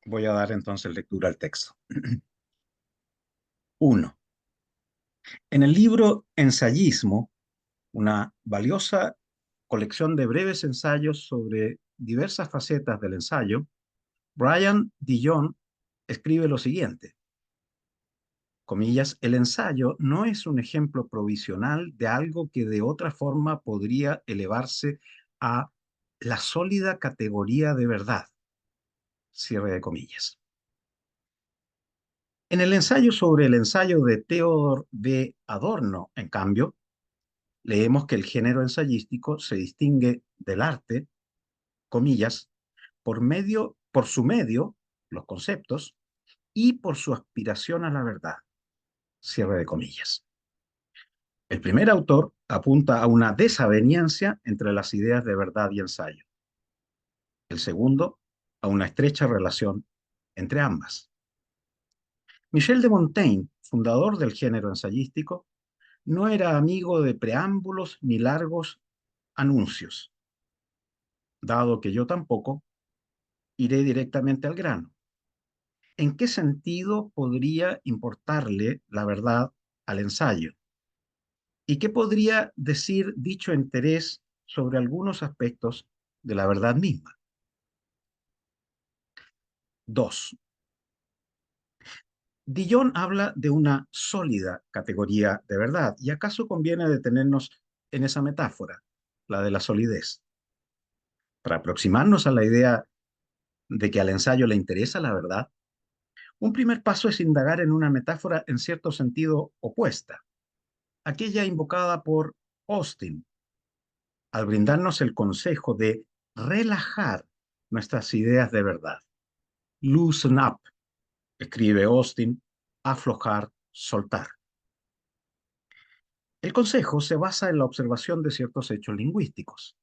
Voy a dar entonces lectura al texto. 1. En el libro Ensayismo, una valiosa colección de breves ensayos sobre diversas facetas del ensayo, Brian Dijon escribe lo siguiente, comillas, el ensayo no es un ejemplo provisional de algo que de otra forma podría elevarse a la sólida categoría de verdad, cierre de comillas. En el ensayo sobre el ensayo de Theodor B. Adorno, en cambio, leemos que el género ensayístico se distingue del arte, comillas, por su medio, los conceptos, y por su aspiración a la verdad, cierre de comillas. El primer autor apunta a una desaveniencia entre las ideas de verdad y ensayo. El segundo, a una estrecha relación entre ambas. Michel de Montaigne, fundador del género ensayístico, no era amigo de preámbulos ni largos anuncios. Dado que yo tampoco, iré directamente al grano. ¿En qué sentido podría importarle la verdad al ensayo? ¿Y qué podría decir dicho interés sobre algunos aspectos de la verdad misma? 2. Dijon habla de una sólida categoría de verdad, y acaso conviene detenernos en esa metáfora, la de la solidez, para aproximarnos a la idea de que al ensayo le interesa la verdad. Un primer paso es indagar en una metáfora en cierto sentido opuesta, aquella invocada por Austin, al brindarnos el consejo de relajar nuestras ideas de verdad. Loosen up, escribe Austin, aflojar, soltar. El consejo se basa en la observación de ciertos hechos lingüísticos.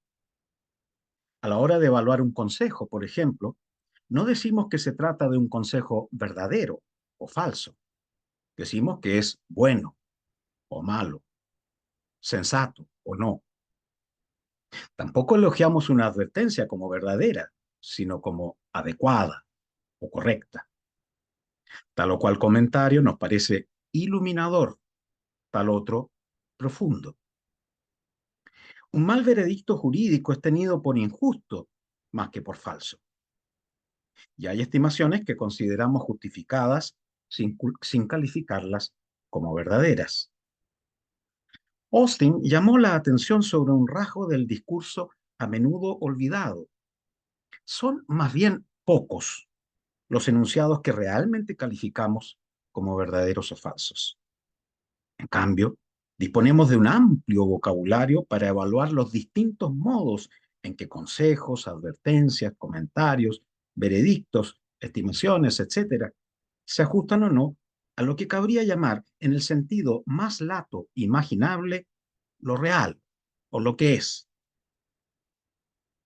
A la hora de evaluar un consejo, por ejemplo, no decimos que se trata de un consejo verdadero o falso. Decimos que es bueno o malo, sensato o no. Tampoco elogiamos una advertencia como verdadera, sino como adecuada o correcta. Tal o cual comentario nos parece iluminador, tal otro profundo. Un mal veredicto jurídico es tenido por injusto más que por falso. Y hay estimaciones que consideramos justificadas sin calificarlas como verdaderas. Austin llamó la atención sobre un rasgo del discurso a menudo olvidado. Son más bien pocos los enunciados que realmente calificamos como verdaderos o falsos. En cambio, disponemos de un amplio vocabulario para evaluar los distintos modos en que consejos, advertencias, comentarios, veredictos, estimaciones, etcétera, se ajustan o no a lo que cabría llamar, en el sentido más lato imaginable, lo real o lo que es.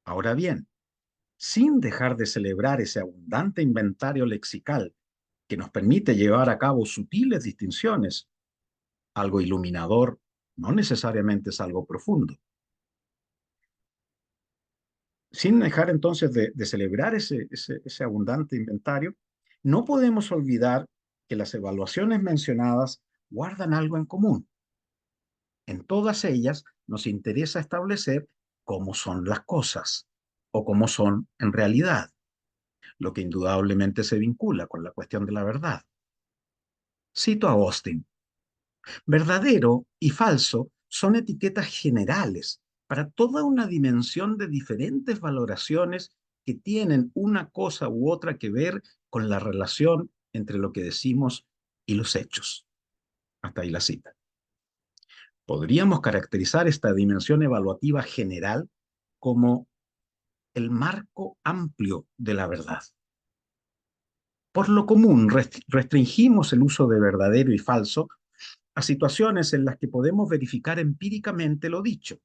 Ahora bien, sin dejar de celebrar ese abundante inventario lexical que nos permite llevar a cabo sutiles distinciones, algo iluminador no necesariamente es algo profundo. Sin dejar entonces de celebrar ese abundante inventario, no podemos olvidar que las evaluaciones mencionadas guardan algo en común. En todas ellas nos interesa establecer cómo son las cosas o cómo son en realidad, lo que indudablemente se vincula con la cuestión de la verdad. Cito a Austin. Verdadero y falso son etiquetas generales para toda una dimensión de diferentes valoraciones que tienen una cosa u otra que ver con la relación entre lo que decimos y los hechos. Hasta ahí la cita. Podríamos caracterizar esta dimensión evaluativa general como el marco amplio de la verdad. Por lo común, restringimos el uso de verdadero y falso a situaciones en las que podemos verificar empíricamente lo dicho.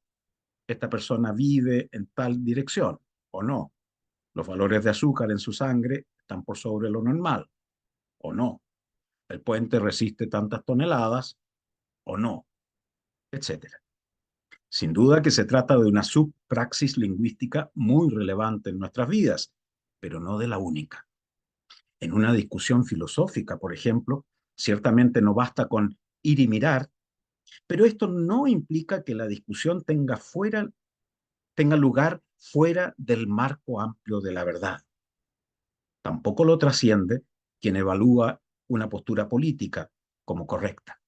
Esta persona vive en tal dirección o no. Los valores de azúcar en su sangre están por sobre lo normal o no. El puente resiste tantas toneladas o no, etcétera. Sin duda que se trata de una subpraxis lingüística muy relevante en nuestras vidas, pero no de la única. En una discusión filosófica, por ejemplo, ciertamente no basta con ir y mirar, pero esto no implica que la discusión tenga lugar fuera del marco amplio de la verdad. Tampoco lo trasciende quien evalúa una postura política como correcta.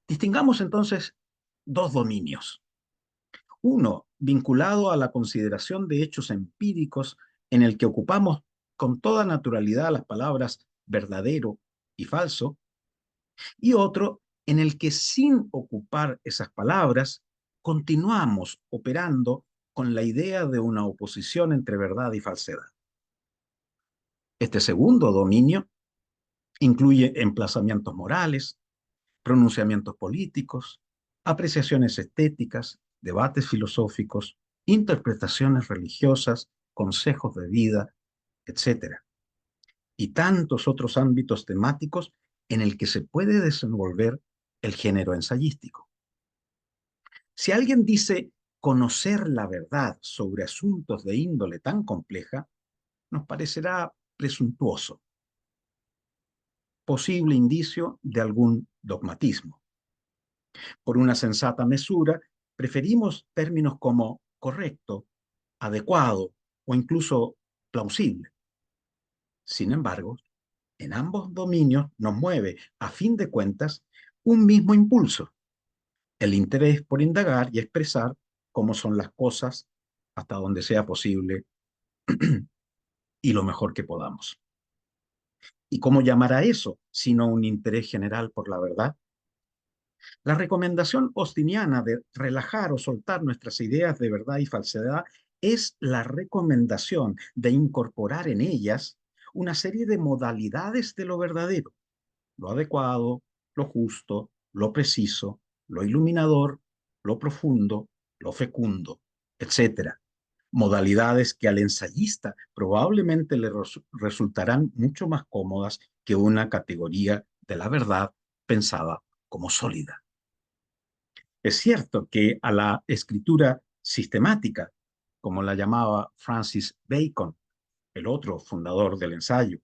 Distingamos entonces dos dominios. Uno, vinculado a la consideración de hechos empíricos en el que ocupamos con toda naturalidad las palabras verdadero y falso, y otro en el que sin ocupar esas palabras continuamos operando con la idea de una oposición entre verdad y falsedad. Este segundo dominio incluye emplazamientos morales, pronunciamientos políticos, apreciaciones estéticas, debates filosóficos, interpretaciones religiosas, consejos de vida, etcétera, y tantos otros ámbitos temáticos en el que se puede desenvolver el género ensayístico. Si alguien dice conocer la verdad sobre asuntos de índole tan compleja, nos parecerá presuntuoso, posible indicio de algún dogmatismo. Por una sensata mesura, preferimos términos como correcto, adecuado o incluso plausible. Sin embargo, en ambos dominios nos mueve, a fin de cuentas, un mismo impulso, el interés por indagar y expresar cómo son las cosas hasta donde sea posible y lo mejor que podamos. ¿Y cómo llamar a eso sino un interés general por la verdad? La recomendación austiniana de relajar o soltar nuestras ideas de verdad y falsedad es la recomendación de incorporar en ellas una serie de modalidades de lo verdadero, lo adecuado, lo justo, lo preciso, lo iluminador, lo profundo, lo fecundo, etcétera. Modalidades que al ensayista probablemente le resultarán mucho más cómodas que una categoría de la verdad pensada como sólida. Es cierto que a la escritura sistemática, como la llamaba Francis Bacon, el otro fundador del ensayo,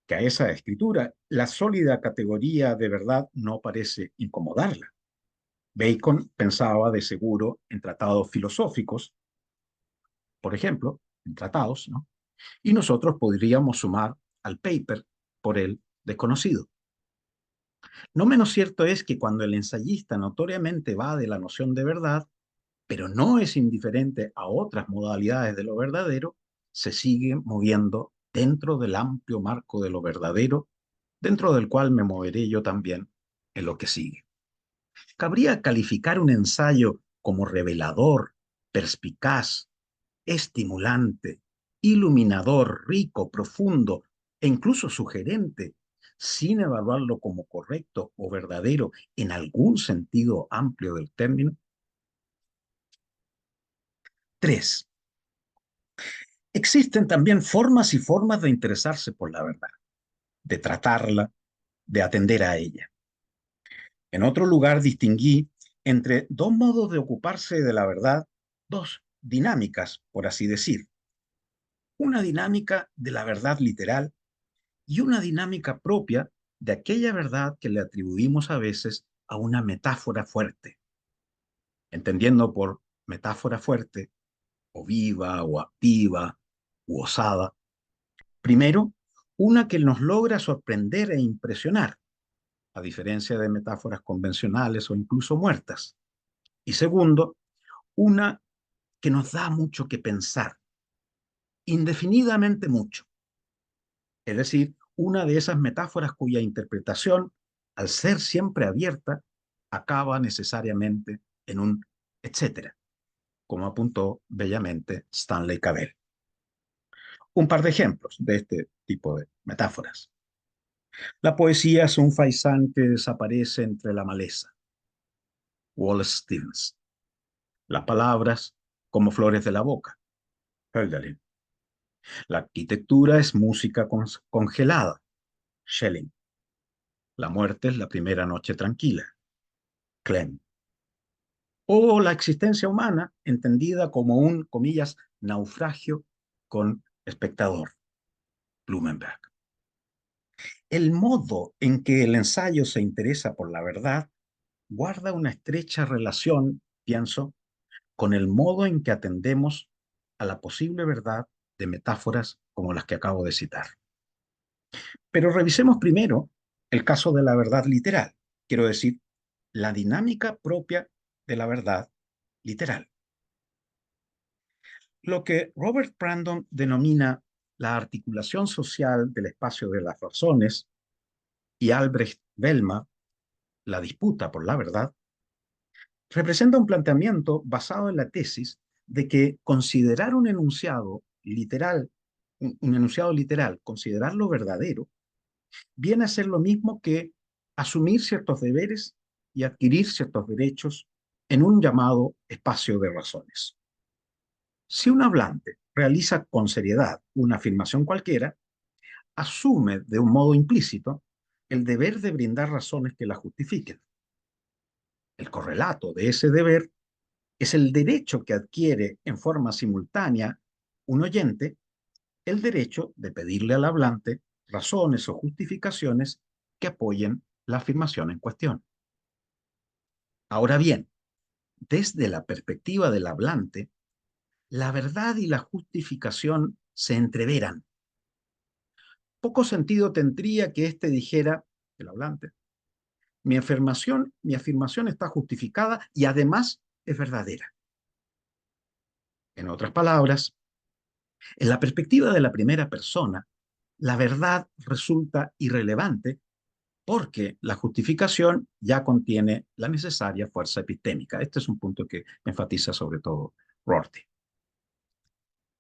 que a esa escritura la sólida categoría de verdad no parece incomodarla. Bacon pensaba de seguro en tratados filosóficos, por ejemplo, en tratados, ¿no? Y nosotros podríamos sumar al paper por él desconocido. No menos cierto es que cuando el ensayista notoriamente va de la noción de verdad, pero no es indiferente a otras modalidades de lo verdadero, se sigue moviendo dentro del amplio marco de lo verdadero, dentro del cual me moveré yo también en lo que sigue. ¿Cabría calificar un ensayo como revelador, perspicaz, estimulante, iluminador, rico, profundo e incluso sugerente, sin evaluarlo como correcto o verdadero en algún sentido amplio del término? 3. Existen también formas y formas de interesarse por la verdad, de tratarla, de atender a ella. En otro lugar distinguí entre dos modos de ocuparse de la verdad, dos dinámicas, por así decir. Una dinámica de la verdad literal y una dinámica propia de aquella verdad que le atribuimos a veces a una metáfora fuerte, entendiendo por metáfora fuerte o viva o activa u osada. Primero, una que nos logra sorprender e impresionar, a diferencia de metáforas convencionales o incluso muertas. Y segundo, una que nos da mucho que pensar, indefinidamente mucho. Es decir, una de esas metáforas cuya interpretación, al ser siempre abierta, acaba necesariamente en un etcétera, como apuntó bellamente Stanley Cavell. Un par de ejemplos de este tipo de metáforas. La poesía es un faisán que desaparece entre la maleza. Wallace Stevens. Las palabras como flores de la boca. Hölderlin. La arquitectura es música congelada. Schelling. La muerte es la primera noche tranquila. Clem. O la existencia humana entendida como un, comillas, naufragio con espectador. Blumenberg. El modo en que el ensayo se interesa por la verdad guarda una estrecha relación, pienso, con el modo en que atendemos a la posible verdad de metáforas como las que acabo de citar. Pero revisemos primero el caso de la verdad literal, quiero decir, la dinámica propia de la verdad literal. Lo que Robert Brandon denomina la articulación social del espacio de las razones y Albrecht Bellma, la disputa por la verdad, representa un planteamiento basado en la tesis de que considerar un enunciado literal, un enunciado literal, considerarlo verdadero, viene a ser lo mismo que asumir ciertos deberes y adquirir ciertos derechos en un llamado espacio de razones. Si un hablante realiza con seriedad una afirmación cualquiera, asume de un modo implícito el deber de brindar razones que la justifiquen. El correlato de ese deber es el derecho que adquiere en forma simultánea un oyente, el derecho de pedirle al hablante razones o justificaciones que apoyen la afirmación en cuestión. Ahora bien, desde la perspectiva del hablante, la verdad y la justificación se entreveran. Poco sentido tendría que éste dijera, el hablante, mi afirmación está justificada y además es verdadera. En otras palabras, en la perspectiva de la primera persona, la verdad resulta irrelevante porque la justificación ya contiene la necesaria fuerza epistémica. Este es un punto que enfatiza sobre todo Rorty.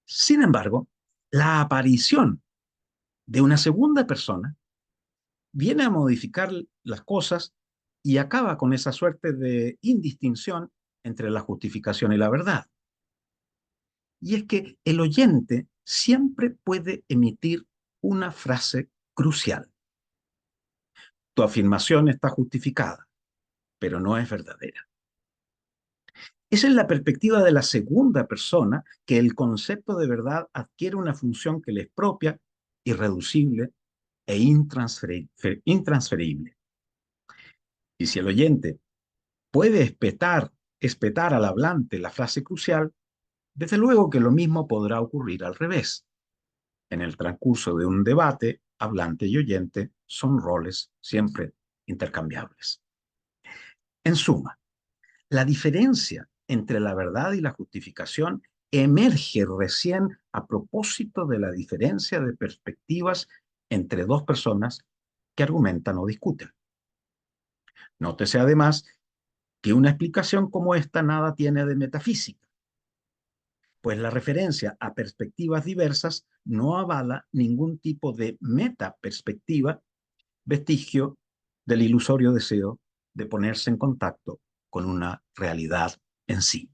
Sin embargo, la aparición de una segunda persona viene a modificar las cosas y acaba con esa suerte de indistinción entre la justificación y la verdad. Y es que el oyente siempre puede emitir una frase crucial. Tu afirmación está justificada, pero no es verdadera. Es en la perspectiva de la segunda persona que el concepto de verdad adquiere una función que le es propia, irreducible e intransferible. Y si el oyente puede espetar al hablante la frase crucial, desde luego que lo mismo podrá ocurrir al revés. En el transcurso de un debate, hablante y oyente son roles siempre intercambiables. En suma, la diferencia entre la verdad y la justificación emerge recién a propósito de la diferencia de perspectivas entre dos personas que argumentan o discuten. Nótese además que una explicación como esta nada tiene de metafísica, pues la referencia a perspectivas diversas no avala ningún tipo de metaperspectiva, vestigio del ilusorio deseo de ponerse en contacto con una realidad en sí.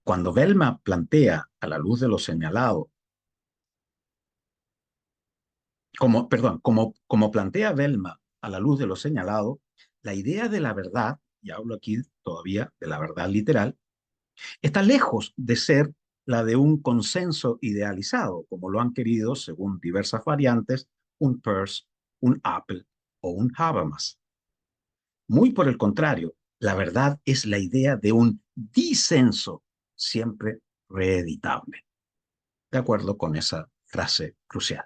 Cuando Bellma plantea, a la luz de lo señalado, como plantea Bellma a la luz de lo señalado, la idea de la verdad, y hablo aquí todavía de la verdad literal, está lejos de ser la de un consenso idealizado, como lo han querido, según diversas variantes, un Peirce, un Apple o un Habermas. Muy por el contrario, la verdad es la idea de un disenso siempre reeditable, de acuerdo con esa frase crucial.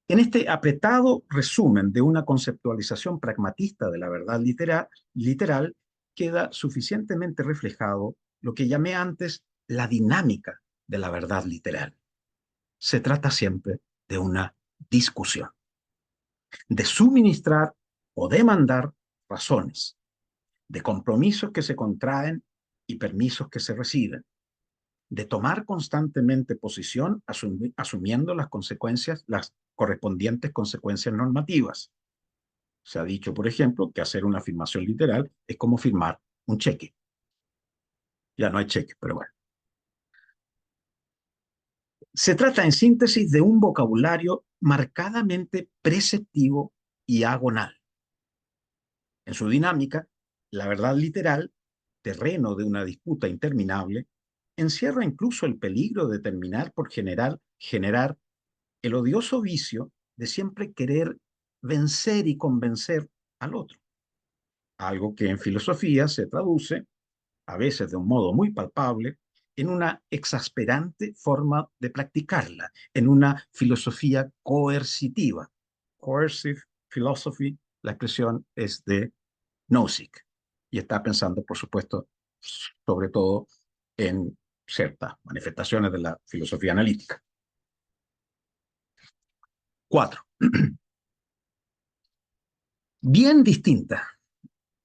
En este apretado resumen de una conceptualización pragmatista de la verdad literal, queda suficientemente reflejado lo que llamé antes la dinámica de la verdad literal. Se trata siempre de una discusión, de suministrar o demandar razones, de compromisos que se contraen y permisos que se reciben, de tomar constantemente posición asumiendo las consecuencias, las correspondientes consecuencias normativas. Se ha dicho, por ejemplo, que hacer una afirmación literal es como firmar un cheque. Ya no hay cheque, pero bueno. Se trata, en síntesis, de un vocabulario marcadamente preceptivo y agonal. En su dinámica, la verdad literal, terreno de una disputa interminable, encierra incluso el peligro de terminar por generar el odioso vicio de siempre querer vencer y convencer al otro, algo que en filosofía se traduce, a veces de un modo muy palpable, en una exasperante forma de practicarla, en una filosofía coercitiva. Coercive philosophy, la expresión es de Nozick, y está pensando, por supuesto, sobre todo en ciertas manifestaciones de la filosofía analítica. 4. Bien distinta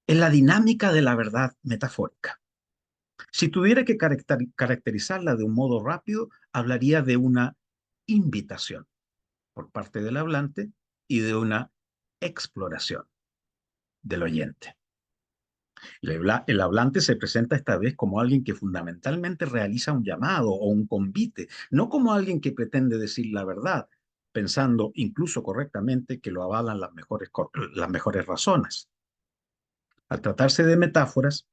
es la dinámica de la verdad metafórica. Si tuviera que caracterizarla de un modo rápido, hablaría de una invitación por parte del hablante y de una exploración del oyente. El hablante se presenta esta vez como alguien que fundamentalmente realiza un llamado o un convite, no como alguien que pretende decir la verdad, pensando incluso correctamente que lo avalan las mejores razones. Al tratarse de metáforas,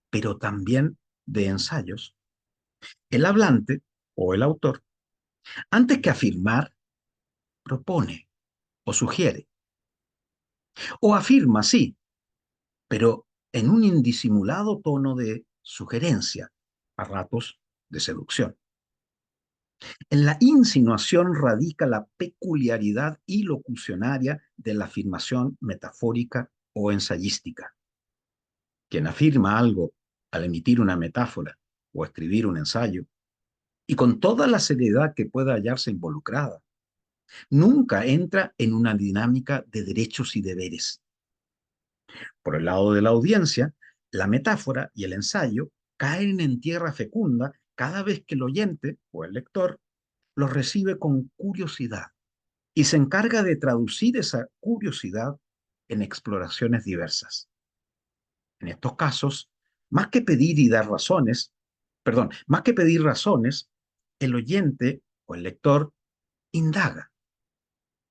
pero también de ensayos, el hablante o el autor, antes que afirmar, propone o sugiere, o afirma, sí, pero en un indisimulado tono de sugerencia, a ratos de seducción. En la insinuación radica la peculiaridad ilocucionaria de la afirmación metafórica o ensayística. Quien afirma algo al emitir una metáfora o escribir un ensayo, y con toda la seriedad que pueda hallarse involucrada, nunca entra en una dinámica de derechos y deberes. Por el lado de la audiencia, la metáfora y el ensayo caen en tierra fecunda cada vez que el oyente o el lector los recibe con curiosidad y se encarga de traducir esa curiosidad en exploraciones diversas. En estos casos, más que pedir y dar razones, más que pedir razones, el oyente o el lector indaga,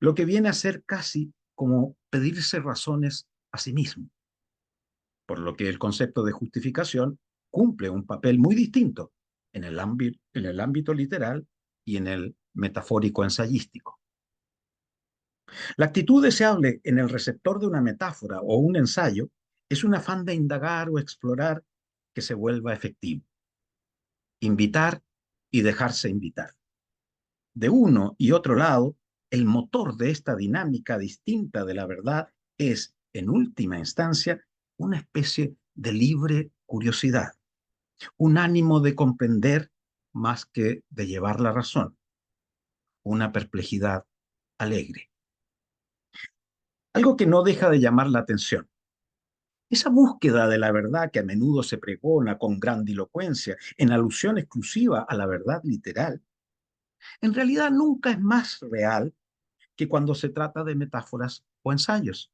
lo que viene a ser casi como pedirse razones a sí mismo, por lo que el concepto de justificación cumple un papel muy distinto en el ámbito literal y en el metafórico ensayístico. La actitud deseable en el receptor de una metáfora o un ensayo es un afán de indagar o explorar que se vuelva efectivo. Invitar y dejarse invitar. De uno y otro lado, el motor de esta dinámica distinta de la verdad es, en última instancia, una especie de libre curiosidad, un ánimo de comprender más que de llevar la razón, una perplejidad alegre. Algo que no deja de llamar la atención. Esa búsqueda de la verdad que a menudo se pregona con grandilocuencia en alusión exclusiva a la verdad literal, en realidad nunca es más real que cuando se trata de metáforas o ensayos.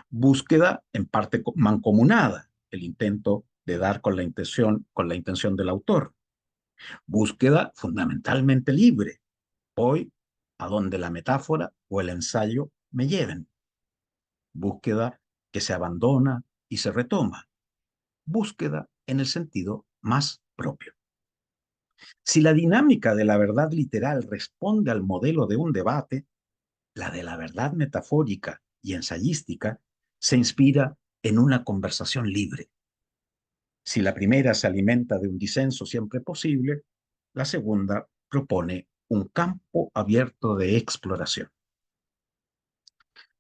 Búsqueda en parte mancomunada, el intento de dar con la intención del autor. Búsqueda fundamentalmente libre, voy a donde la metáfora o el ensayo me lleven. Búsqueda que se abandona y se retoma. Búsqueda en el sentido más propio. Si la dinámica de la verdad literal responde al modelo de un debate, la de la verdad metafórica y ensayística se inspira en una conversación libre. Si la primera se alimenta de un disenso siempre posible, la segunda propone un campo abierto de exploración.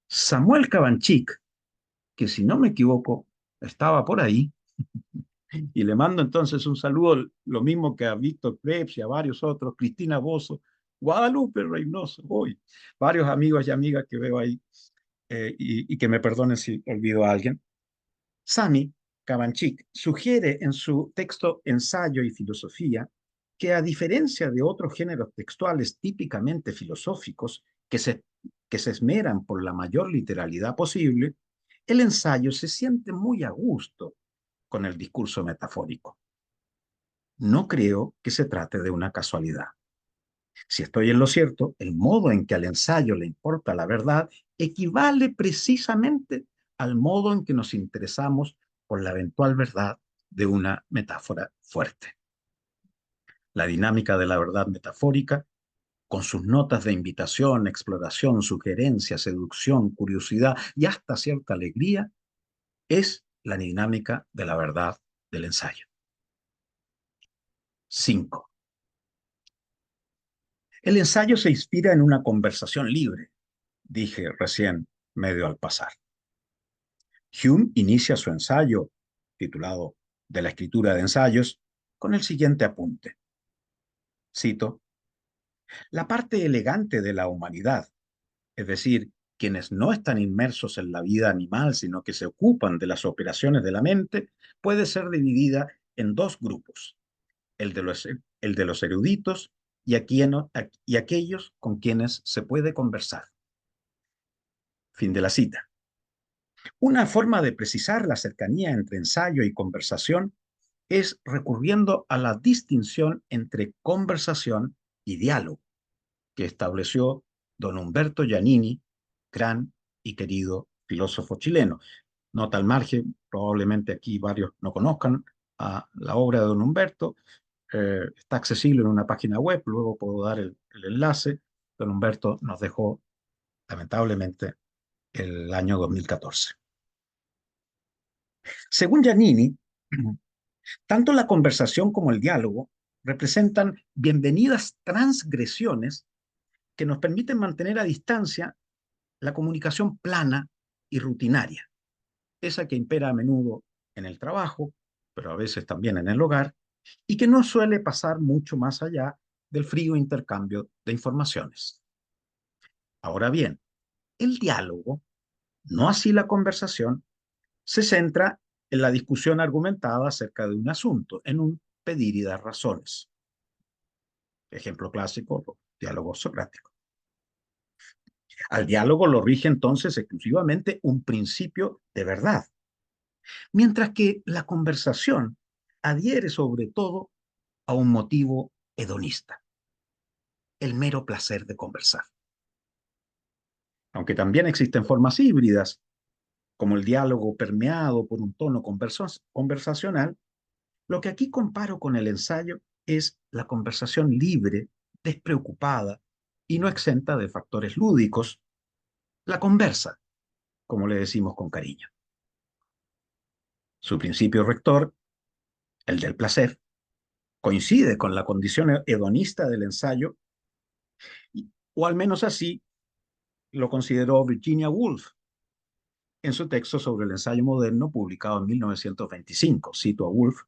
Samuel Cabanchik, que si no me equivoco estaba por ahí, y le mando entonces un saludo, lo mismo que a Víctor Krebs y a varios otros, Cristina Bozo, Guadalupe Reynoso, hoy, varios amigos y amigas que veo ahí, y que me perdonen si olvido a alguien. Sami Cabanchik sugiere en su texto Ensayo y Filosofía que a diferencia de otros géneros textuales típicamente filosóficos que se esmeran por la mayor literalidad posible, el ensayo se siente muy a gusto con el discurso metafórico. No creo que se trate de una casualidad. Si estoy en lo cierto, el modo en que al ensayo le importa la verdad equivale precisamente al modo en que nos interesamos por la eventual verdad de una metáfora fuerte. La dinámica de la verdad metafórica, con sus notas de invitación, exploración, sugerencia, seducción, curiosidad y hasta cierta alegría, es la dinámica de la verdad del ensayo. 5. El ensayo se inspira en una conversación libre, dije recién medio al pasar. Hume inicia su ensayo, titulado De la escritura de ensayos, con el siguiente apunte. Cito: la parte elegante de la humanidad, es decir, quienes no están inmersos en la vida animal, sino que se ocupan de las operaciones de la mente, puede ser dividida en dos grupos, el de los eruditos y aquellos con quienes se puede conversar. Fin de la cita. Una forma de precisar la cercanía entre ensayo y conversación es recurriendo a la distinción entre conversación y diálogo que estableció don Humberto Giannini, gran y querido filósofo chileno. Nota al margen, probablemente aquí varios no conozcan a la obra de don Humberto. Está accesible en una página web, luego puedo dar el enlace. Don Humberto nos dejó, lamentablemente, el año 2014. Según Giannini, tanto la conversación como el diálogo representan bienvenidas transgresiones que nos permiten mantener a distancia la comunicación plana y rutinaria, esa que impera a menudo en el trabajo, pero a veces también en el hogar, y que no suele pasar mucho más allá del frío intercambio de informaciones. Ahora bien, el diálogo, no así la conversación, se centra en la discusión argumentada acerca de un asunto, en un pedir y dar razones. Ejemplo clásico, diálogo socrático. Al diálogo lo rige entonces exclusivamente un principio de verdad, mientras que la conversación adhiere sobre todo a un motivo hedonista, el mero placer de conversar. Aunque también existen formas híbridas, como el diálogo permeado por un tono conversacional, lo que aquí comparo con el ensayo es la conversación libre, despreocupada y no exenta de factores lúdicos, la conversa, como le decimos con cariño. Su principio rector, el del placer, coincide con la condición hedonista del ensayo, o al menos así lo consideró Virginia Woolf en su texto sobre el ensayo moderno publicado en 1925. Cito a Woolf: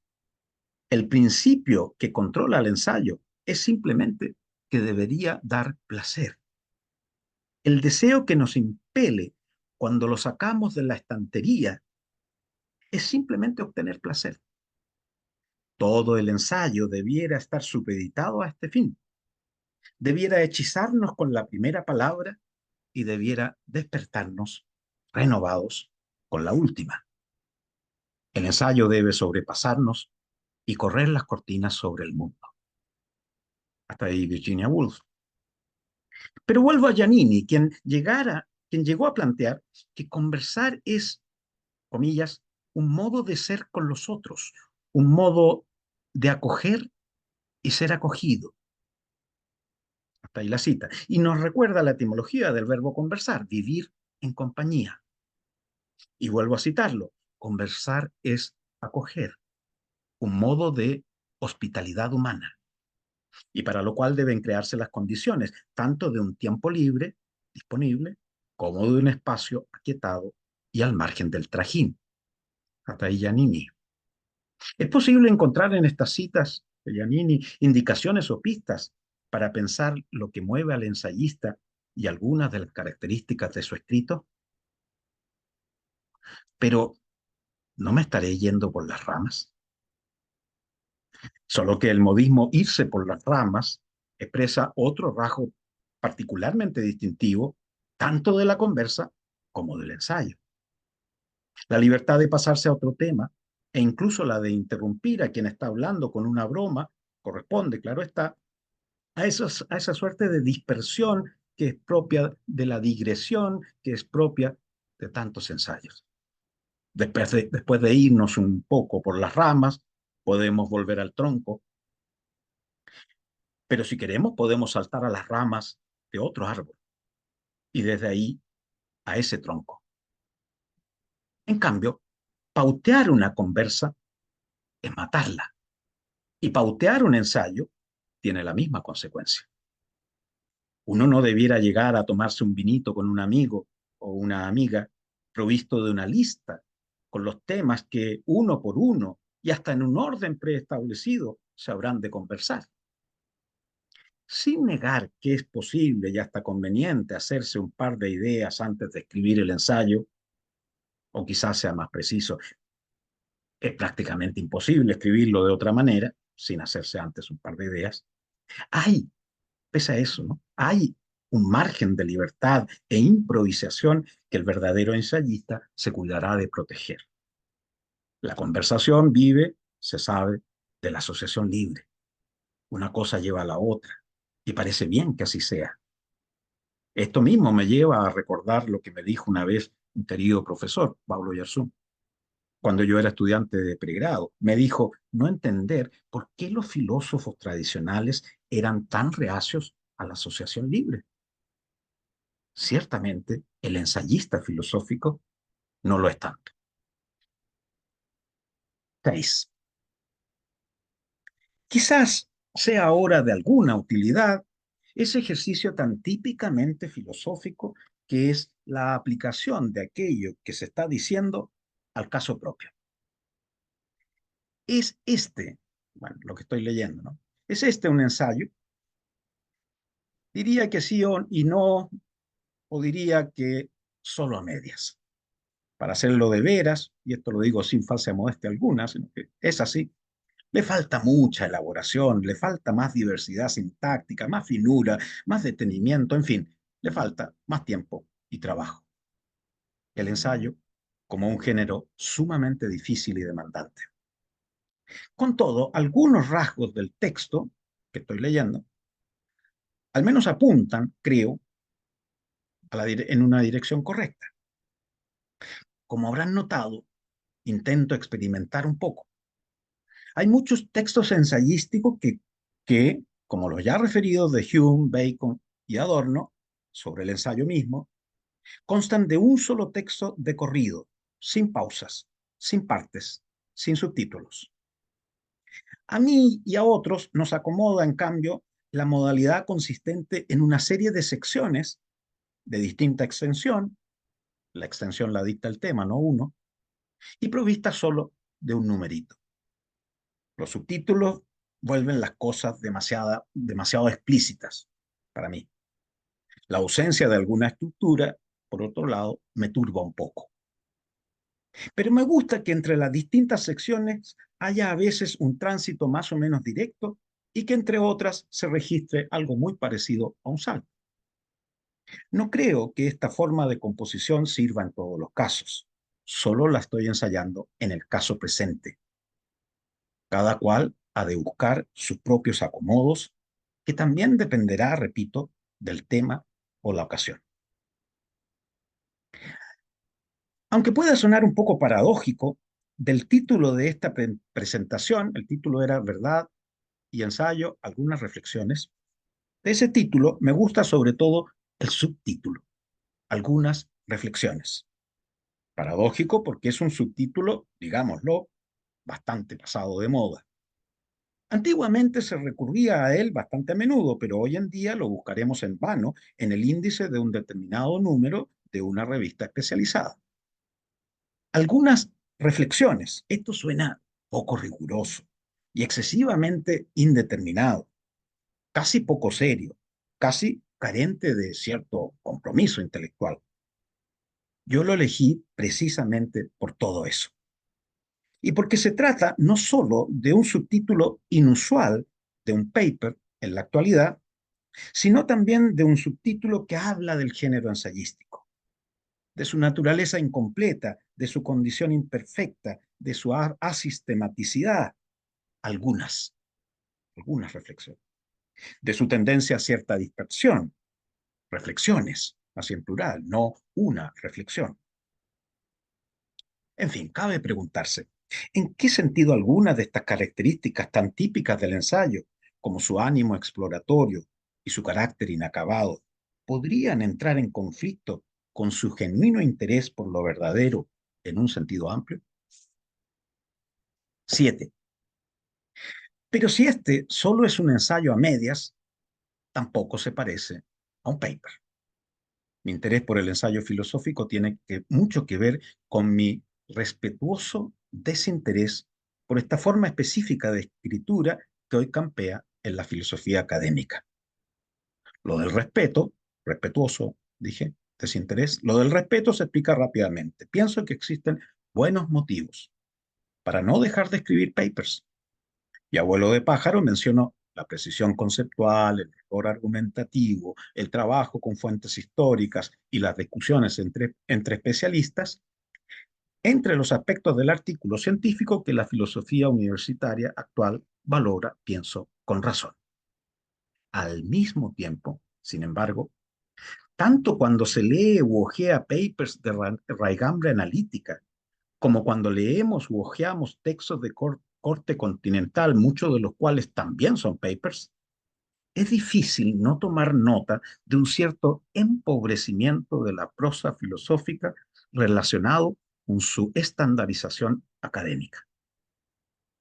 el principio que controla el ensayo es simplemente que debería dar placer. El deseo que nos impele cuando lo sacamos de la estantería es simplemente obtener placer. Todo el ensayo debiera estar supeditado a este fin. Debiera hechizarnos con la primera palabra y debiera despertarnos renovados con la última. El ensayo debe sobrepasarnos y correr las cortinas sobre el mundo. Hasta ahí Virginia Woolf. Pero vuelvo a Giannini, quien llegó a plantear que conversar es, comillas, un modo de ser con los otros, un modo de acoger y ser acogido. Hasta ahí la cita. Y nos recuerda la etimología del verbo conversar, vivir en compañía. Y vuelvo a citarlo, conversar es acoger, un modo de hospitalidad humana, y para lo cual deben crearse las condiciones, tanto de un tiempo libre, disponible, como de un espacio aquietado y al margen del trajín. Hasta ahí Giannini. Es posible encontrar en estas citas de Giannini indicaciones o pistas para pensar lo que mueve al ensayista y algunas de las características de su escrito, pero ¿no me estaré yendo por las ramas? Solo que el modismo irse por las ramas expresa otro rasgo particularmente distintivo tanto de la conversa como del ensayo. La libertad de pasarse a otro tema e incluso la de interrumpir a quien está hablando con una broma corresponde, claro está, a esa suerte de dispersión que es propia de la digresión, que es propia de tantos ensayos. Después de irnos un poco por las ramas, podemos volver al tronco Pero si queremos, podemos saltar a las ramas de otro árbol y desde ahí a ese tronco. En cambio, pautear una conversa es matarla. Y pautear un ensayo tiene la misma consecuencia. Uno no debiera llegar a tomarse un vinito con un amigo o una amiga provisto de una lista con los temas que uno por uno y hasta en un orden preestablecido se habrán de conversar. Sin negar que es posible y hasta conveniente hacerse un par de ideas antes de escribir el ensayo, o quizás sea más preciso, es prácticamente imposible escribirlo de otra manera sin hacerse antes un par de ideas. Hay, pese a eso, ¿no? Hay un margen de libertad e improvisación que el verdadero ensayista se cuidará de proteger. La conversación vive, se sabe, de la asociación libre. Una cosa lleva a la otra y parece bien que así sea. Esto mismo me lleva a recordar lo que me dijo una vez un querido profesor, Pablo Yarzún, cuando yo era estudiante de pregrado. Me dijo no entender por qué los filósofos tradicionales eran tan reacios a la asociación libre. Ciertamente, el ensayista filosófico no lo es tanto. 6. Quizás sea ahora de alguna utilidad ese ejercicio tan típicamente filosófico que es la aplicación de aquello que se está diciendo al caso propio. Es este, bueno, lo que estoy leyendo, ¿no? ¿Es este un ensayo? Diría que sí y no, o diría que solo a medias. Para hacerlo de veras, y esto lo digo sin falsa modestia alguna, sino que es así, le falta mucha elaboración, le falta más diversidad sintáctica, más finura, más detenimiento, en fin, le falta más tiempo y trabajo. El ensayo, como un género sumamente difícil y demandante. Con todo, algunos rasgos del texto que estoy leyendo, al menos apuntan, creo, en una dirección correcta. Como habrán notado, intento experimentar un poco. Hay muchos textos ensayísticos como los ya referidos de Hume, Bacon y Adorno, sobre el ensayo mismo, constan de un solo texto de corrido, sin pausas, sin partes, sin subtítulos. A mí y a otros nos acomoda, en cambio, la modalidad consistente en una serie de secciones de distinta extensión, la extensión la dicta el tema, no uno, y provista solo de un numerito. Los subtítulos vuelven las cosas demasiado explícitas para mí. La ausencia de alguna estructura, por otro lado, me turba un poco. Pero me gusta que entre las distintas secciones haya a veces un tránsito más o menos directo y que entre otras se registre algo muy parecido a un salto. No creo que esta forma de composición sirva en todos los casos. Solo la estoy ensayando en el caso presente. Cada cual ha de buscar sus propios acomodos, que también dependerá, repito, del tema o la ocasión. Aunque pueda sonar un poco paradójico, del título de esta presentación, el título era Verdad y ensayo, algunas reflexiones. De ese título me gusta sobre todo el subtítulo, algunas reflexiones. Paradójico porque es un subtítulo, digámoslo, bastante pasado de moda. Antiguamente se recurría a él bastante a menudo, pero hoy en día lo buscaremos en vano en el índice de un determinado número de una revista especializada. Algunas reflexiones. Esto suena poco riguroso y excesivamente indeterminado, casi poco serio, casi carente de cierto compromiso intelectual. Yo lo elegí precisamente por todo eso. Y porque se trata no solo de un subtítulo inusual de un paper en la actualidad, sino también de un subtítulo que habla del género ensayístico, de su naturaleza incompleta, de su condición imperfecta, de su asistematicidad, algunas, algunas reflexiones, de su tendencia a cierta dispersión, reflexiones, así en plural, no una reflexión. En fin, cabe preguntarse, ¿en qué sentido algunas de estas características tan típicas del ensayo como su ánimo exploratorio y su carácter inacabado, podrían entrar en conflicto con su genuino interés por lo verdadero en un sentido amplio? 7. Pero si este solo es un ensayo a medias, tampoco se parece a un paper. Mi interés por el ensayo filosófico tiene mucho que ver con mi respetuoso desinterés por esta forma específica de escritura que hoy campea en la filosofía académica. Lo del respeto, respetuoso, dije, desinterés, lo del respeto se explica rápidamente. Pienso que existen buenos motivos para no dejar de escribir papers. Y abuelo de pájaro menciono la precisión conceptual, el rigor argumentativo, el trabajo con fuentes históricas y las discusiones entre especialistas, entre los aspectos del artículo científico que la filosofía universitaria actual valora, pienso, con razón. Al mismo tiempo, sin embargo, tanto cuando se lee u ojea papers de raigambre analítica, como cuando leemos u hojeamos textos de corte continental, muchos de los cuales también son papers, es difícil no tomar nota de un cierto empobrecimiento de la prosa filosófica relacionado con su estandarización académica.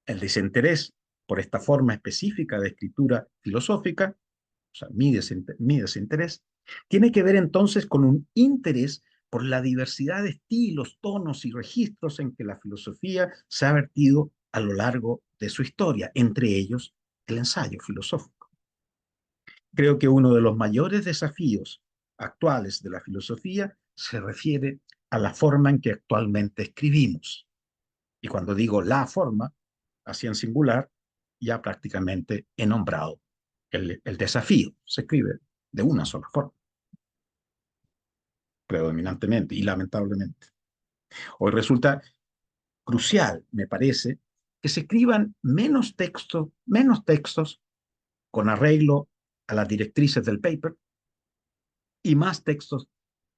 El desinterés por esta forma específica de escritura filosófica, o sea, mi desinterés, tiene que ver entonces con un interés por la diversidad de estilos, tonos y registros en que la filosofía se ha vertido a lo largo de su historia, entre ellos el ensayo filosófico. Creo que uno de los mayores desafíos actuales de la filosofía se refiere a la forma en que actualmente escribimos. Y cuando digo la forma, así en singular, ya prácticamente he nombrado el desafío. Se escribe de una sola forma, predominantemente y lamentablemente. Hoy resulta crucial, me parece, que se escriban menos textos con arreglo a las directrices del paper y más textos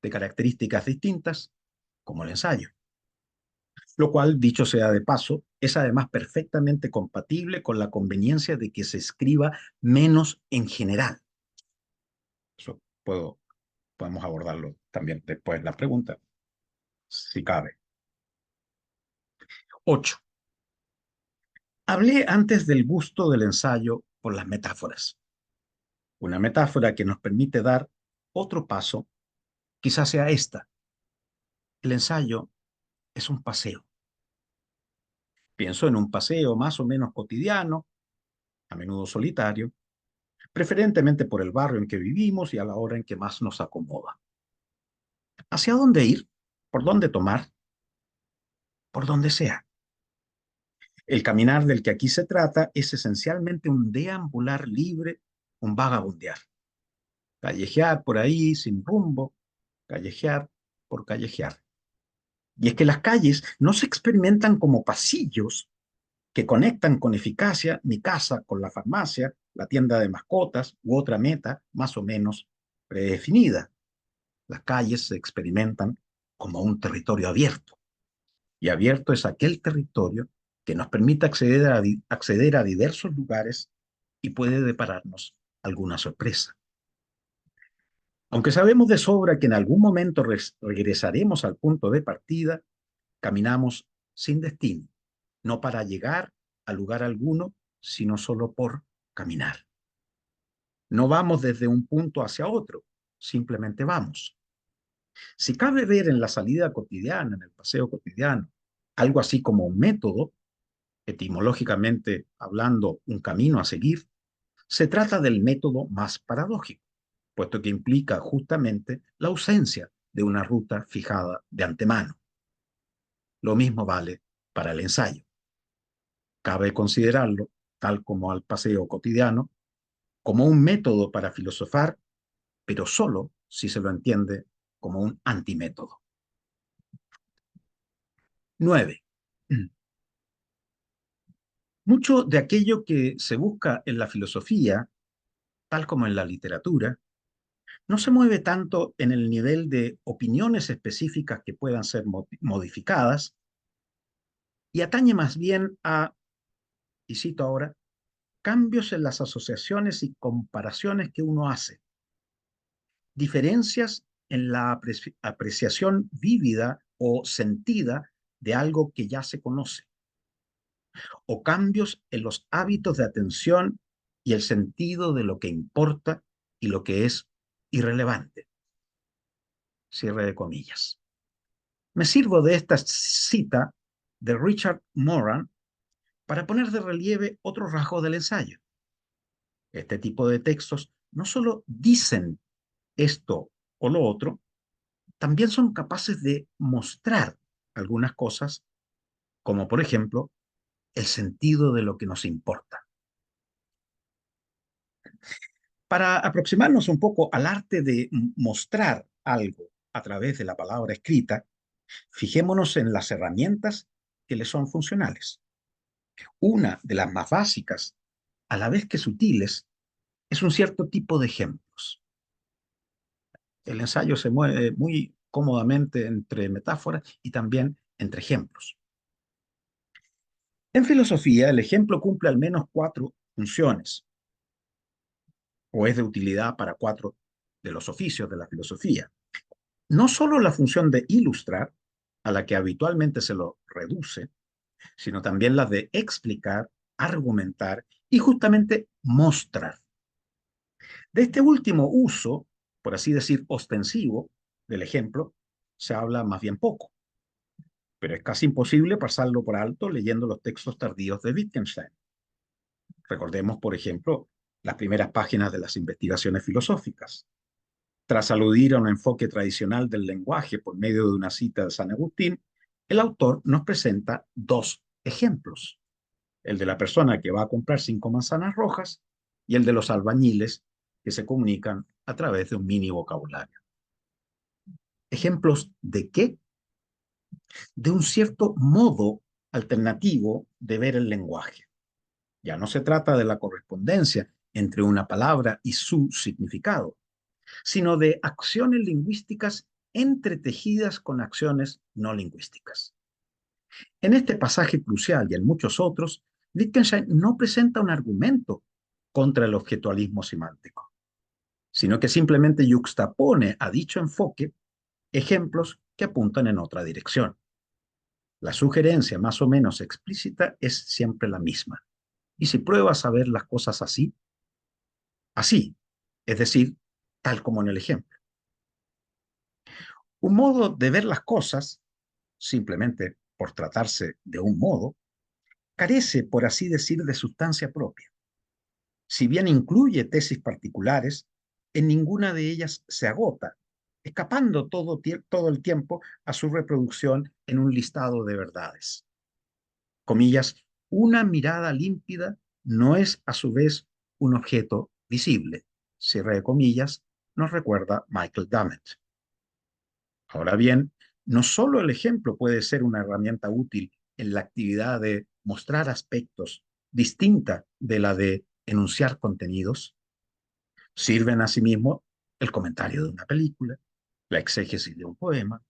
de características distintas, como el ensayo. Lo cual, dicho sea de paso, es además perfectamente compatible con la conveniencia de que se escriba menos en general. Eso podemos abordarlo también después de la pregunta, si cabe. 8. Hablé antes del gusto del ensayo por las metáforas. Una metáfora que nos permite dar otro paso, quizás sea esta. El ensayo es un paseo. Pienso en un paseo más o menos cotidiano, a menudo solitario, preferentemente por el barrio en que vivimos y a la hora en que más nos acomoda. ¿Hacia dónde ir? ¿Por dónde tomar? Por donde sea. El caminar del que aquí se trata es esencialmente un deambular libre, un vagabundear. Callejear por ahí sin rumbo, callejear por callejear. Y es que las calles no se experimentan como pasillos que conectan con eficacia mi casa con la farmacia, la tienda de mascotas u otra meta más o menos predefinida. Las calles se experimentan como un territorio abierto, y abierto es aquel territorio que nos permite acceder a diversos lugares y puede depararnos alguna sorpresa. Aunque sabemos de sobra que en algún momento regresaremos al punto de partida, caminamos sin destino, no para llegar a lugar alguno, sino solo por caminar. No vamos desde un punto hacia otro, simplemente vamos. Si cabe ver en la salida cotidiana, en el paseo cotidiano, algo así como un método, etimológicamente hablando, un camino a seguir, se trata del método más paradójico, puesto que implica justamente la ausencia de una ruta fijada de antemano. Lo mismo vale para el ensayo. Cabe considerarlo, tal como al paseo cotidiano, como un método para filosofar, pero solo si se lo entiende como un antimétodo. 9. Mucho de aquello que se busca en la filosofía, tal como en la literatura, no se mueve tanto en el nivel de opiniones específicas que puedan ser modificadas y atañe más bien a, y cito ahora, cambios en las asociaciones y comparaciones que uno hace, diferencias en la apreciación vívida o sentida de algo que ya se conoce, o cambios en los hábitos de atención y el sentido de lo que importa y lo que es irrelevante. Cierre de comillas. Me sirvo de esta cita de Richard Moran para poner de relieve otro rasgo del ensayo. Este tipo de textos no solo dicen esto o lo otro, también son capaces de mostrar algunas cosas, como por ejemplo el sentido de lo que nos importa. Para aproximarnos un poco al arte de mostrar algo a través de la palabra escrita, fijémonos en las herramientas que le son funcionales. Una de las más básicas, a la vez que sutiles, es un cierto tipo de ejemplos. El ensayo se mueve muy cómodamente entre metáforas y también entre ejemplos. En filosofía, el ejemplo cumple al menos 4 funciones, o es de utilidad para 4 de los oficios de la filosofía. No solo la función de ilustrar, a la que habitualmente se lo reduce, sino también las de explicar, argumentar y justamente mostrar. De este último uso, por así decir, ostensivo del ejemplo, se habla más bien poco, pero es casi imposible pasarlo por alto leyendo los textos tardíos de Wittgenstein. Recordemos, por ejemplo, las primeras páginas de las investigaciones filosóficas. Tras aludir a un enfoque tradicional del lenguaje por medio de una cita de San Agustín, el autor nos presenta 2 ejemplos: el de la persona que va a comprar 5 manzanas rojas y el de los albañiles que se comunican a través de un mini vocabulario. ¿Ejemplos de qué? De un cierto modo alternativo de ver el lenguaje. Ya no se trata de la correspondencia entre una palabra y su significado, sino de acciones lingüísticas entretejidas con acciones no lingüísticas. En este pasaje crucial y en muchos otros, Wittgenstein no presenta un argumento contra el objetualismo semántico, sino que simplemente yuxtapone a dicho enfoque ejemplos que apuntan en otra dirección. La sugerencia más o menos explícita es siempre la misma. Y si pruebas a ver las cosas así, así, es decir, tal como en el ejemplo. Un modo de ver las cosas, simplemente por tratarse de un modo, carece, por así decir, de sustancia propia. Si bien incluye tesis particulares, en ninguna de ellas se agota, escapando todo el tiempo a su reproducción en un listado de verdades. Comillas, una mirada límpida no es a su vez un objeto visible. Cierre de comillas, nos recuerda Michael Dummett. Ahora bien, no solo el ejemplo puede ser una herramienta útil en la actividad de mostrar aspectos distinta de la de enunciar contenidos, sirven asimismo el comentario de una película, la exégesis de un poema,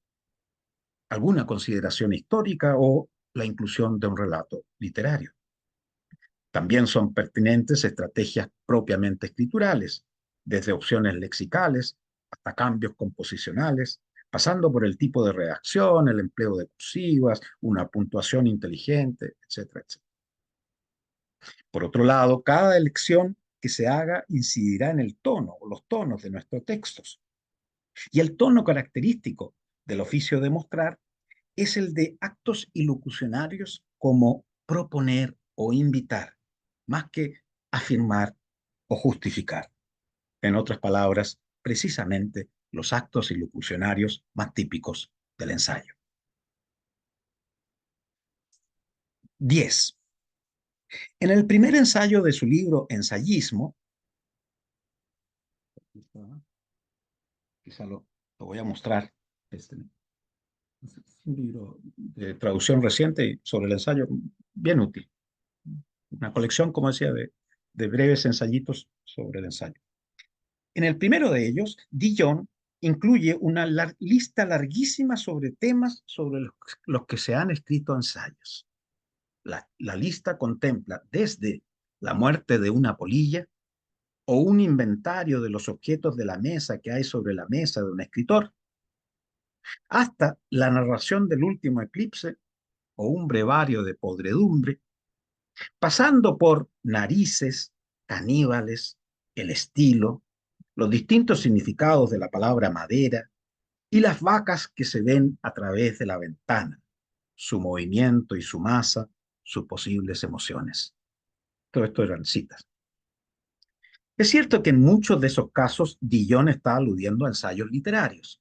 alguna consideración histórica o la inclusión de un relato literario. También son pertinentes estrategias propiamente escriturales, desde opciones lexicales hasta cambios composicionales, pasando por el tipo de redacción, el empleo de cursivas, una puntuación inteligente, etcétera, etcétera. Por otro lado, cada elección que se haga incidirá en el tono o los tonos de nuestros textos. Y el tono característico del oficio de mostrar es el de actos ilocucionarios como proponer o invitar, más que afirmar o justificar. En otras palabras, precisamente los actos ilocucionarios más típicos del ensayo. 10. En el primer ensayo de su libro Ensayismo, quizá lo voy a mostrar, este, es un libro de traducción reciente sobre el ensayo, bien útil. Una colección, como decía, de breves ensayitos sobre el ensayo. En el primero de ellos, Dijon incluye una lista larguísima sobre temas sobre los que se han escrito ensayos. La lista contempla desde la muerte de una polilla o un inventario de los objetos de la mesa que hay sobre la mesa de un escritor, hasta la narración del último eclipse o un brevario de podredumbre, pasando por narices, caníbales, el estilo, los distintos significados de la palabra madera y las vacas que se ven a través de la ventana, su movimiento y su masa, sus posibles emociones. Todo esto eran citas. Es cierto que en muchos de esos casos Dillon está aludiendo a ensayos literarios,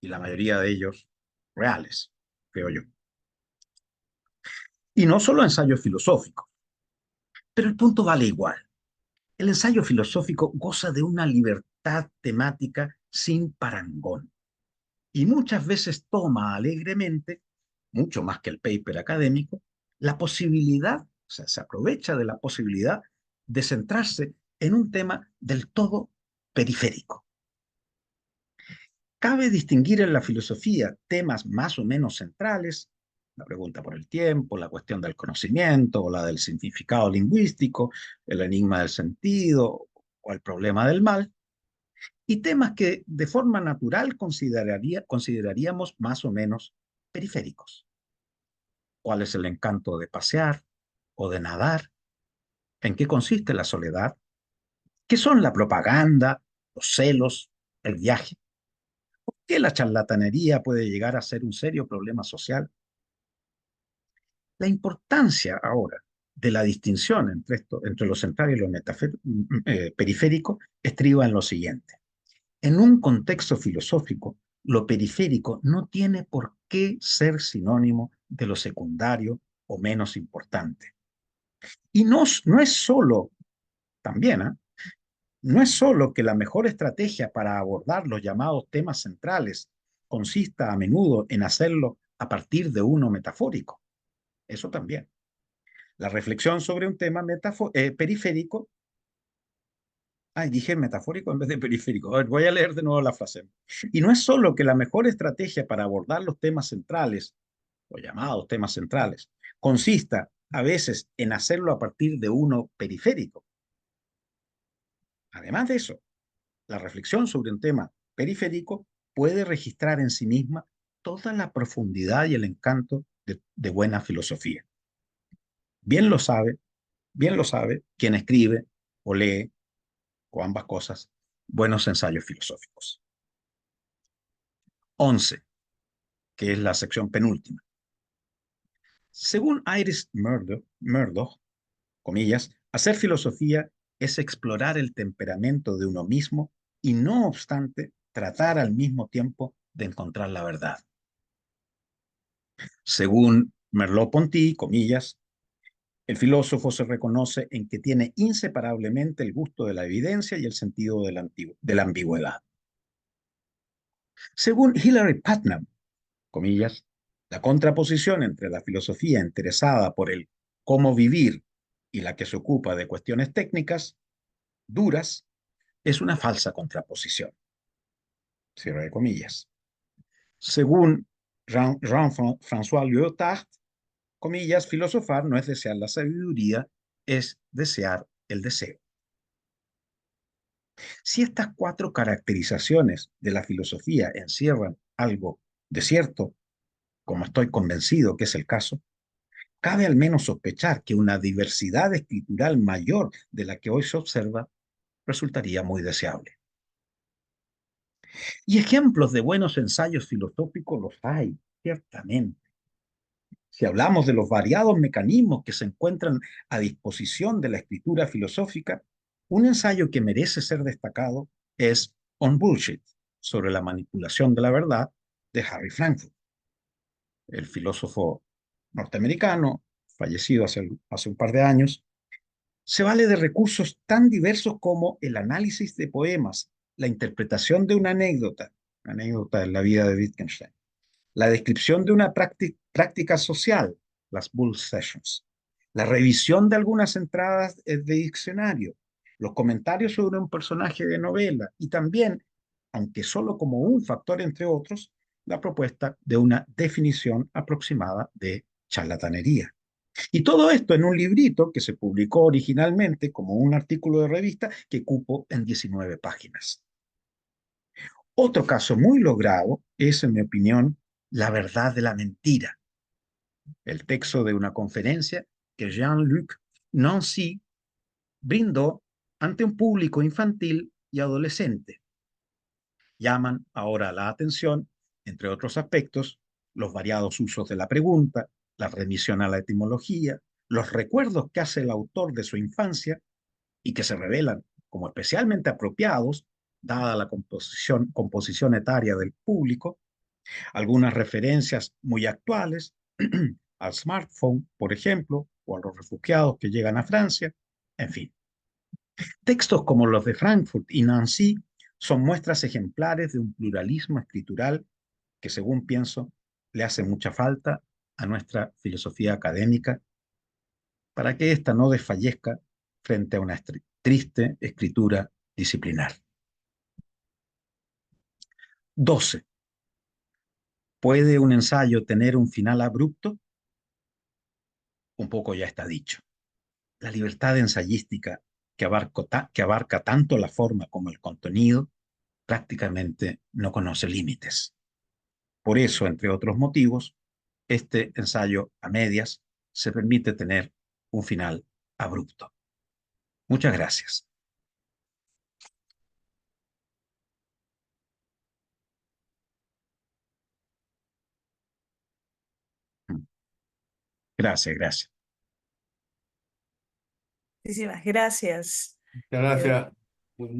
y la mayoría de ellos reales, creo yo. Y no solo ensayos filosóficos, pero el punto vale igual. El ensayo filosófico goza de una libertad temática sin parangón y muchas veces toma alegremente, mucho más que el paper académico, la posibilidad, o sea, se aprovecha de la posibilidad de centrarse en un tema del todo periférico. Cabe distinguir en la filosofía temas más o menos centrales, la pregunta por el tiempo, la cuestión del conocimiento o la del significado lingüístico, el enigma del sentido o el problema del mal, y temas que de forma natural consideraríamos más o menos periféricos. ¿Cuál es el encanto de pasear o de nadar? ¿En qué consiste la soledad? ¿Qué son la propaganda, los celos, el viaje? ¿Por qué la charlatanería puede llegar a ser un serio problema social? La importancia ahora de la distinción entre lo central y lo periférico estriba en lo siguiente. En un contexto filosófico, lo periférico no tiene por qué ser sinónimo de lo secundario o menos importante. Y no es solo, también, ¿eh? No es solo que la mejor estrategia para abordar los llamados temas centrales consista a menudo en hacerlo a partir de uno metafórico. Eso también. La reflexión sobre un tema periférico. Ay, dije metafórico en vez de periférico. A ver, voy a leer de nuevo la frase. Y no es solo que la mejor estrategia para abordar los temas centrales, o llamados temas centrales, consista a veces en hacerlo a partir de uno periférico. Además de eso, la reflexión sobre un tema periférico puede registrar en sí misma toda la profundidad y el encanto de buena filosofía. Bien lo sabe, bien lo sabe quien escribe o lee, o ambas cosas, buenos ensayos filosóficos. 11, que es la sección penúltima. Según Iris Murdoch, comillas, hacer filosofía es explorar el temperamento de uno mismo y no obstante tratar al mismo tiempo de encontrar la verdad. Según Merleau-Ponty, comillas, el filósofo se reconoce en que tiene inseparablemente el gusto de la evidencia y el sentido de la ambigüedad. Según Hilary Putnam, comillas, la contraposición entre la filosofía interesada por el cómo vivir y la que se ocupa de cuestiones técnicas duras es una falsa contraposición. Cierre de comillas. Según Jean-François Lyotard, comillas, filosofar no es desear la sabiduría, es desear el deseo. Si estas cuatro caracterizaciones de la filosofía encierran algo de cierto, como estoy convencido que es el caso, cabe al menos sospechar que una diversidad escritural mayor de la que hoy se observa resultaría muy deseable. Y ejemplos de buenos ensayos filosóficos los hay, ciertamente. Si hablamos de los variados mecanismos que se encuentran a disposición de la escritura filosófica, un ensayo que merece ser destacado es On Bullshit, sobre la manipulación de la verdad, de Harry Frankfurt, el filósofo norteamericano, fallecido hace un par de años. Se vale de recursos tan diversos como el análisis de poemas, la interpretación de una anécdota en la vida de Wittgenstein, la descripción de una práctica social, las Bull Sessions, la revisión de algunas entradas de diccionario, los comentarios sobre un personaje de novela y también, aunque solo como un factor entre otros, la propuesta de una definición aproximada de charlatanería. Y todo esto en un librito que se publicó originalmente como un artículo de revista que cupo en 19 páginas. Otro caso muy logrado es, en mi opinión, La verdad de la mentira, el texto de una conferencia que Jean-Luc Nancy brindó ante un público infantil y adolescente. Llaman ahora la atención, entre otros aspectos, los variados usos de la pregunta, la remisión a la etimología, los recuerdos que hace el autor de su infancia y que se revelan como especialmente apropiados, dada la composición etaria del público, algunas referencias muy actuales al smartphone, por ejemplo, o a los refugiados que llegan a Francia, en fin. Textos como los de Frankfurt y Nancy son muestras ejemplares de un pluralismo escritural que, según pienso, le hace mucha falta a nuestra filosofía académica para que ésta no desfallezca frente a una triste escritura disciplinar. 12. ¿Puede un ensayo tener un final abrupto? Un poco ya está dicho. La libertad ensayística que abarca tanto la forma como el contenido prácticamente no conoce límites. Por eso, entre otros motivos, este ensayo a medias se permite tener un final abrupto. Muchas gracias. Gracias, gracias. Muchísimas gracias. Muchas gracias. Muy